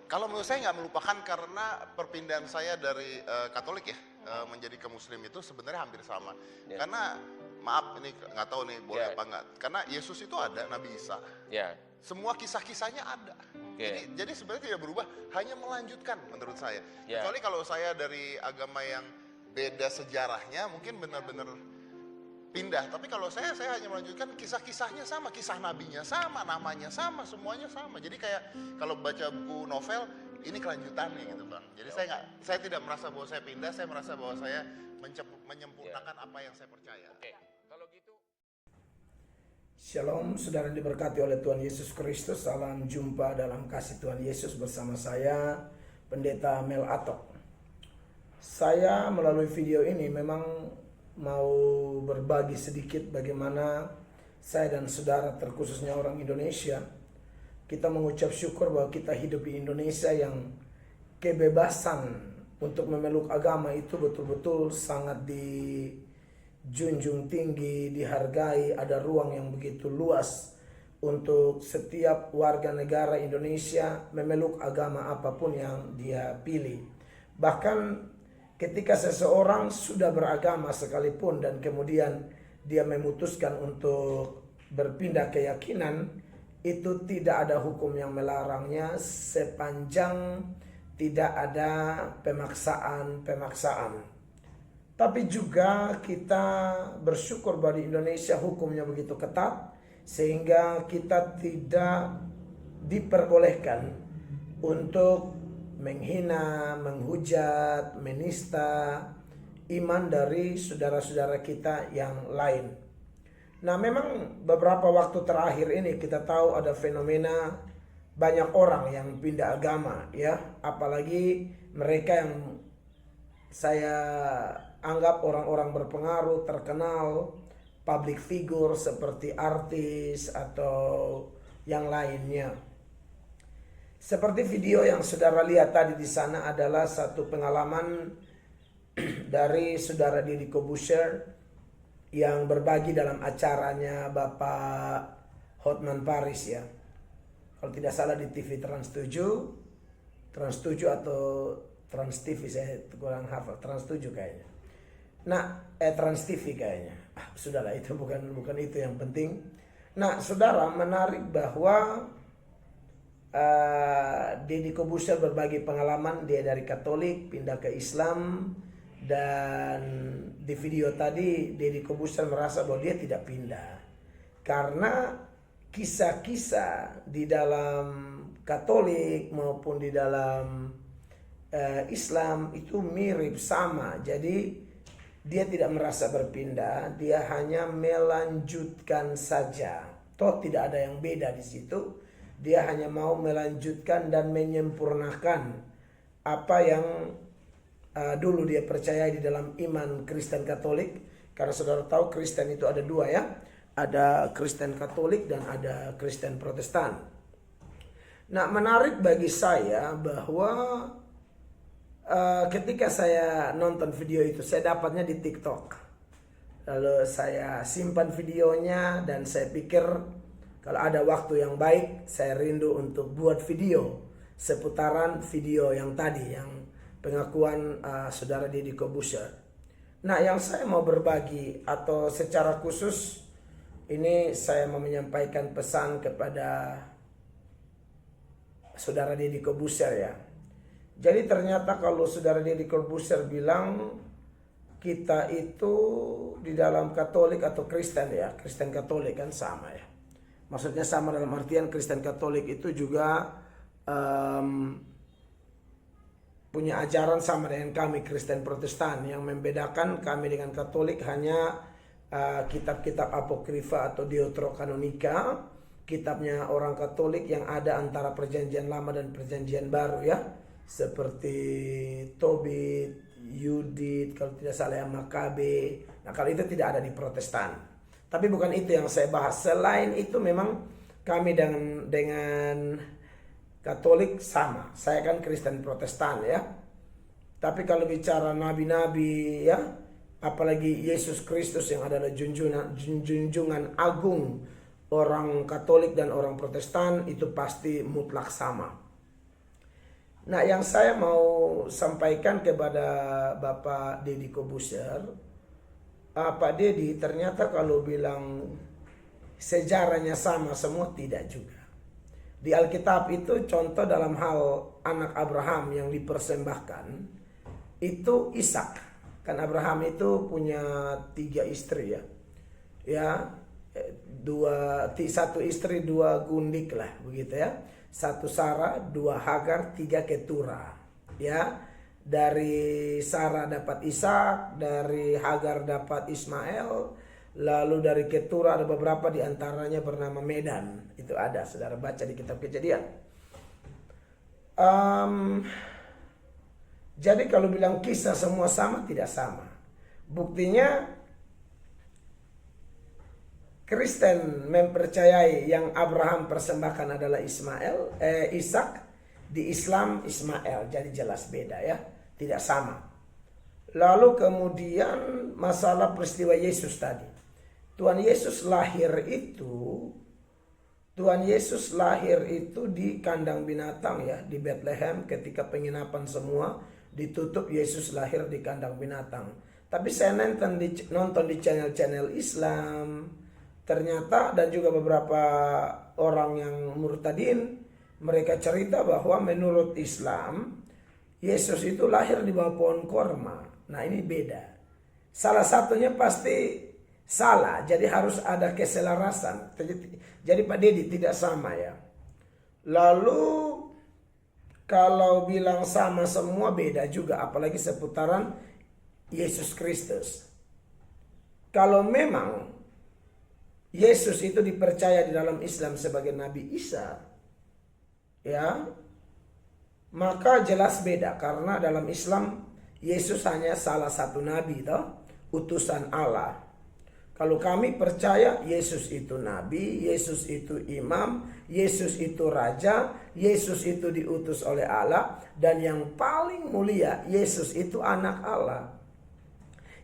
Kalau menurut saya nggak melupakan karena perpindahan saya dari Katolik ya menjadi ke Muslim itu sebenarnya hampir sama. Ya. Karena maaf ini nggak tahu nih boleh Ya. apa nggak. Karena Yesus itu ada, Nabi Isa. Ya. Semua kisah-kisahnya ada. Oke. Jadi sebenarnya tidak berubah, hanya melanjutkan menurut saya. Ya. Kecuali kalau saya dari agama yang beda sejarahnya, mungkin benar-benar pindah. Tapi kalau saya hanya melanjutkan kisah-kisahnya sama, kisah nabinya sama, namanya sama, semuanya sama. Jadi kayak kalau baca buku novel, ini kelanjutannya gitu Bang. Jadi saya tidak merasa bahwa saya pindah, saya merasa bahwa saya menyempurnakan apa yang saya percaya. Oke. Kalau gitu Shalom, saudara diberkati oleh Tuhan Yesus Kristus. Salam jumpa dalam kasih Tuhan Yesus bersama saya, Pendeta Mel Atok. Saya melalui video ini memang mau berbagi sedikit bagaimana saya dan saudara, terkhususnya orang Indonesia, kita mengucap syukur bahwa kita hidup di Indonesia yang kebebasan untuk memeluk agama itu betul-betul sangat dijunjung tinggi, dihargai, ada ruang yang begitu luas untuk setiap warga negara Indonesia memeluk agama apapun yang dia pilih. Bahkan ketika seseorang sudah beragama sekalipun dan kemudian dia memutuskan untuk berpindah keyakinan, itu tidak ada hukum yang melarangnya sepanjang tidak ada pemaksaan. Tapi juga kita bersyukur bahwa di Indonesia hukumnya begitu ketat sehingga kita tidak diperbolehkan untuk menghina, menghujat, menista iman dari saudara-saudara kita yang lain. Nah, memang beberapa waktu terakhir ini kita tahu ada fenomena banyak orang yang pindah agama ya, apalagi mereka yang saya anggap orang-orang berpengaruh, terkenal, public figure seperti artis atau yang lainnya. Seperti video yang saudara lihat tadi di sana adalah satu pengalaman dari saudara Deddy Corbuzier yang berbagi dalam acaranya Bapak Hotman Paris ya. Kalau tidak salah di TV Trans 7 atau Trans TV, saya kurang hafal, Trans 7 kayaknya. Nah, Trans TV kayaknya. Sudahlah, itu bukan itu yang penting. Nah, saudara, menarik bahwa Deddy Corbuzier berbagi pengalaman, dia dari Katolik pindah ke Islam, dan di video tadi Deddy Corbuzier merasa bahwa dia tidak pindah karena kisah-kisah di dalam Katolik maupun di dalam Islam itu mirip sama. Jadi dia tidak merasa berpindah, dia hanya melanjutkan saja. Toh tidak ada yang beda di situ. Dia hanya mau melanjutkan dan menyempurnakan apa yang dulu dia percaya di dalam iman Kristen Katolik. Karena saudara tahu Kristen itu ada dua ya. Ada Kristen Katolik dan ada Kristen Protestan. Nah, menarik bagi saya bahwa ketika saya nonton video itu, saya dapatnya di TikTok. Lalu saya simpan videonya dan saya pikir kalau ada waktu yang baik, saya rindu untuk buat video seputaran video yang tadi, yang pengakuan saudara Deddy Corbuzier. Nah, yang saya mau berbagi atau secara khusus ini saya mau menyampaikan pesan kepada saudara Deddy Corbuzier ya. Jadi ternyata kalau saudara Deddy Corbuzier bilang kita itu di dalam Katolik atau Kristen ya, Kristen Katolik kan sama ya. Maksudnya sama dalam artian Kristen Katolik itu juga punya ajaran sama dengan kami Kristen Protestan. Yang membedakan kami dengan Katolik hanya kitab-kitab apokrifa atau deuterokanonika, kitabnya orang Katolik yang ada antara perjanjian lama dan perjanjian baru ya, seperti Tobit, Yudit, kalau tidak salah yang Makabe. Nah, kalau itu tidak ada di Protestan. Tapi bukan itu yang saya bahas. Selain itu memang kami dengan Katolik sama. Saya kan Kristen Protestan ya. Tapi kalau bicara nabi-nabi ya, apalagi Yesus Kristus yang adalah junjungan agung orang Katolik dan orang Protestan, itu pasti mutlak sama. Nah, yang saya mau sampaikan kepada Bapak Deddy Kobuser, Pak Deddy, ternyata kalau bilang sejarahnya sama semua, tidak juga. Di Alkitab itu contoh dalam hal anak Abraham yang dipersembahkan itu Ishak. Kan Abraham itu punya 3 istri ya. Satu istri 2 gundik lah begitu ya. 1 Sarah, 2 Hagar, 3 Ketura. Ya. Dari Sarah dapat Ishak, dari Hagar dapat Ismail, lalu dari Ketura ada beberapa di antaranya bernama Medan. Itu ada, saudara baca di kitab Kejadian. Jadi kalau bilang kisah semua sama, tidak sama. Buktinya Kristen mempercayai yang Abraham persembahkan adalah Ishak, di Islam Ismail. Jadi jelas beda ya, tidak sama. Lalu kemudian masalah peristiwa Yesus tadi. Tuhan Yesus lahir itu di kandang binatang ya, di Bethlehem. Ketika penginapan semua ditutup, Yesus lahir di kandang binatang. Tapi saya nonton di channel-channel Islam, ternyata dan juga beberapa orang yang murtadin, mereka cerita bahwa menurut Islam Yesus itu lahir di bawah pohon korma. Nah, ini beda. Salah satunya pasti salah, jadi harus ada keselarasan. Jadi Pak Deddy tidak sama ya. Lalu kalau bilang sama semua, beda juga, apalagi seputaran Yesus Kristus. Kalau memang Yesus itu dipercaya di dalam Islam sebagai Nabi Isa, ya, maka jelas beda, karena dalam Islam Yesus hanya salah satu nabi toh, utusan Allah. Kalau kami percaya Yesus itu nabi, Yesus itu imam, Yesus itu raja, Yesus itu diutus oleh Allah, dan yang paling mulia, Yesus itu anak Allah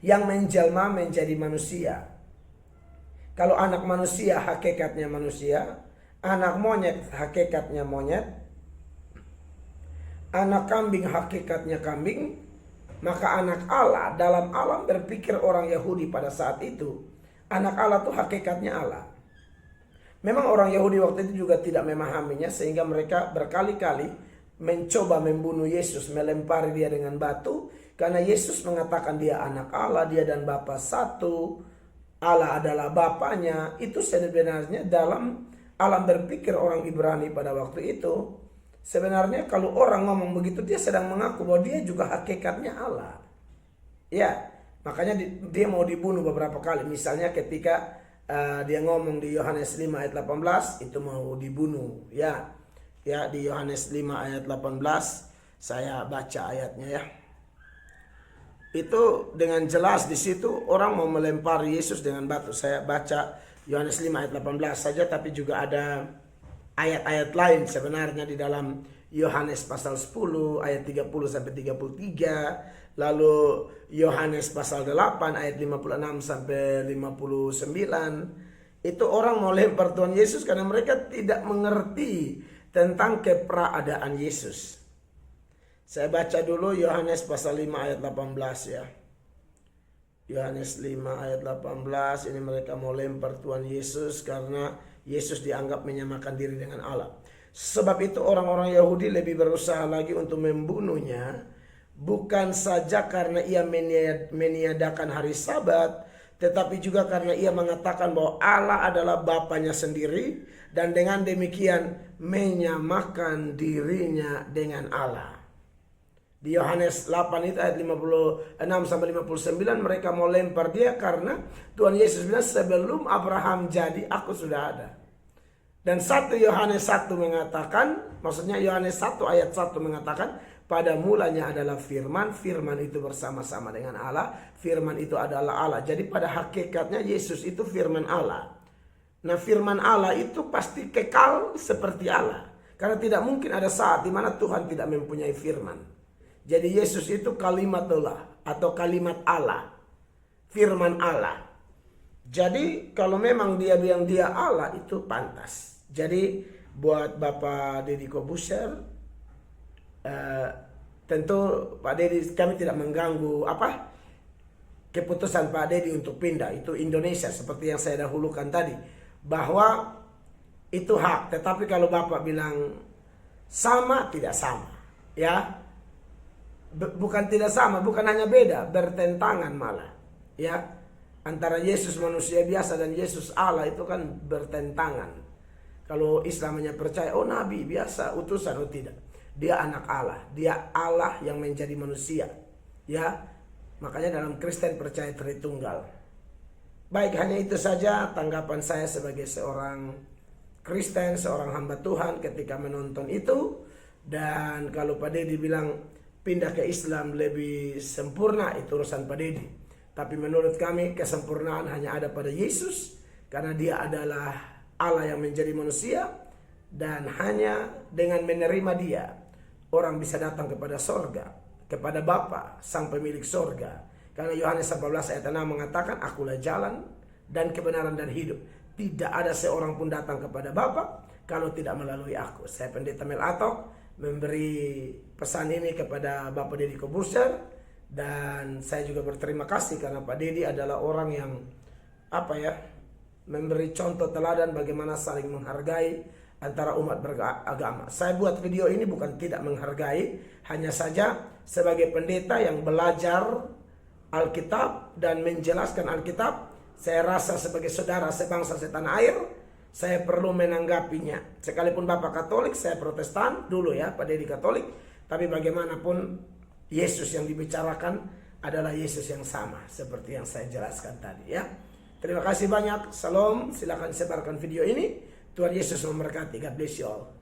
yang menjelma menjadi manusia. Kalau anak manusia hakikatnya manusia, anak monyet hakikatnya monyet, anak kambing hakikatnya kambing, maka anak Allah dalam alam berpikir orang Yahudi pada saat itu, anak Allah itu hakikatnya Allah. Memang orang Yahudi waktu itu juga tidak memahaminya, sehingga mereka berkali-kali mencoba membunuh Yesus, melempari dia dengan batu, karena Yesus mengatakan dia anak Allah, dia dan Bapa satu, Allah adalah Bapanya. Itu sebenarnya dalam alam berpikir orang Ibrani pada waktu itu. Sebenarnya kalau orang ngomong begitu, dia sedang mengaku bahwa dia juga hakikatnya Allah. Ya, makanya dia mau dibunuh beberapa kali. Misalnya ketika dia ngomong di Yohanes 5 ayat 18, itu mau dibunuh. Ya, di Yohanes 5 ayat 18, saya baca ayatnya ya. Itu dengan jelas di situ orang mau melempari Yesus dengan batu. Saya baca Yohanes 5 ayat 18 saja, tapi juga ada ayat-ayat lain sebenarnya di dalam Yohanes pasal 10 ayat 30 sampai 33, lalu Yohanes pasal 8 ayat 56 sampai 59. Itu orang mau lempar Tuhan Yesus karena mereka tidak mengerti tentang keberadaan Yesus. Saya baca dulu Yohanes pasal 5 ayat 18 ya. Yohanes 5 ayat 18, ini mereka mau lempar Tuhan Yesus karena Yesus dianggap menyamakan diri dengan Allah. Sebab itu orang-orang Yahudi lebih berusaha lagi untuk membunuhnya, bukan saja karena ia meniadakan hari Sabat, tetapi juga karena ia mengatakan bahwa Allah adalah Bapanya sendiri, dan dengan demikian menyamakan dirinya dengan Allah. Di Yohanes 8 itu ayat 56 sampai 59 mereka mau lempar dia karena Tuhan Yesus bilang sebelum Abraham jadi aku sudah ada. Dan 1 Yohanes 1 mengatakan, maksudnya Yohanes 1 ayat 1 mengatakan, pada mulanya adalah firman, firman itu bersama-sama dengan Allah, firman itu adalah Allah. Jadi pada hakikatnya Yesus itu firman Allah. Nah, firman Allah itu pasti kekal seperti Allah. Karena tidak mungkin ada saat di mana Tuhan tidak mempunyai firman. Jadi Yesus itu kalimatullah atau kalimat Allah, firman Allah. Jadi kalau memang dia bilang dia Allah, itu pantas. Jadi buat Bapak Deddy Kobuser, Eh, tentu Pak Dedi, kami tidak mengganggu keputusan Pak Dedi untuk pindah. Itu Indonesia, seperti yang saya dahulukan tadi, bahwa itu hak. Tetapi kalau Bapak bilang sama, tidak sama, ya. Bukan tidak sama, bukan hanya beda, bertentangan malah, ya. Antara Yesus manusia biasa dan Yesus Allah itu kan bertentangan. Kalau Islam hanya percaya, oh nabi biasa, utusan, oh tidak. Dia anak Allah, dia Allah yang menjadi manusia, ya. Makanya dalam Kristen percaya Tritunggal. Baik, hanya itu saja tanggapan saya sebagai seorang Kristen, seorang hamba Tuhan ketika menonton itu. Dan kalau Pak Dedi bilang pindah ke Islam lebih sempurna, itu urusan Pak Dedi. Tapi menurut kami kesempurnaan hanya ada pada Yesus, karena dia adalah Allah yang menjadi manusia. Dan hanya dengan menerima dia, orang bisa datang kepada sorga, kepada Bapa, sang pemilik sorga. Karena Yohanes 14 ayat 6 mengatakan, akulah jalan dan kebenaran dan hidup. Tidak ada seorang pun datang kepada Bapa kalau tidak melalui aku. Saya Pendeta Mel Atok memberi pesan ini kepada Bapak Deddy Corbuzier. Dan saya juga berterima kasih karena Pak Deddy adalah orang yang memberi contoh teladan bagaimana saling menghargai antara umat beragama. Saya buat video ini bukan tidak menghargai, hanya saja sebagai pendeta yang belajar Alkitab dan menjelaskan Alkitab, saya rasa sebagai saudara sebangsa setanah air, saya perlu menanggapinya. Sekalipun Bapak Katolik, saya Protestan dulu ya, Pak Deddy Katolik, tapi bagaimanapun Yesus yang dibicarakan adalah Yesus yang sama seperti yang saya jelaskan tadi ya. Terima kasih banyak. Salam, silakan sebarkan video ini. Tuhan Yesus memberkati. God bless you all.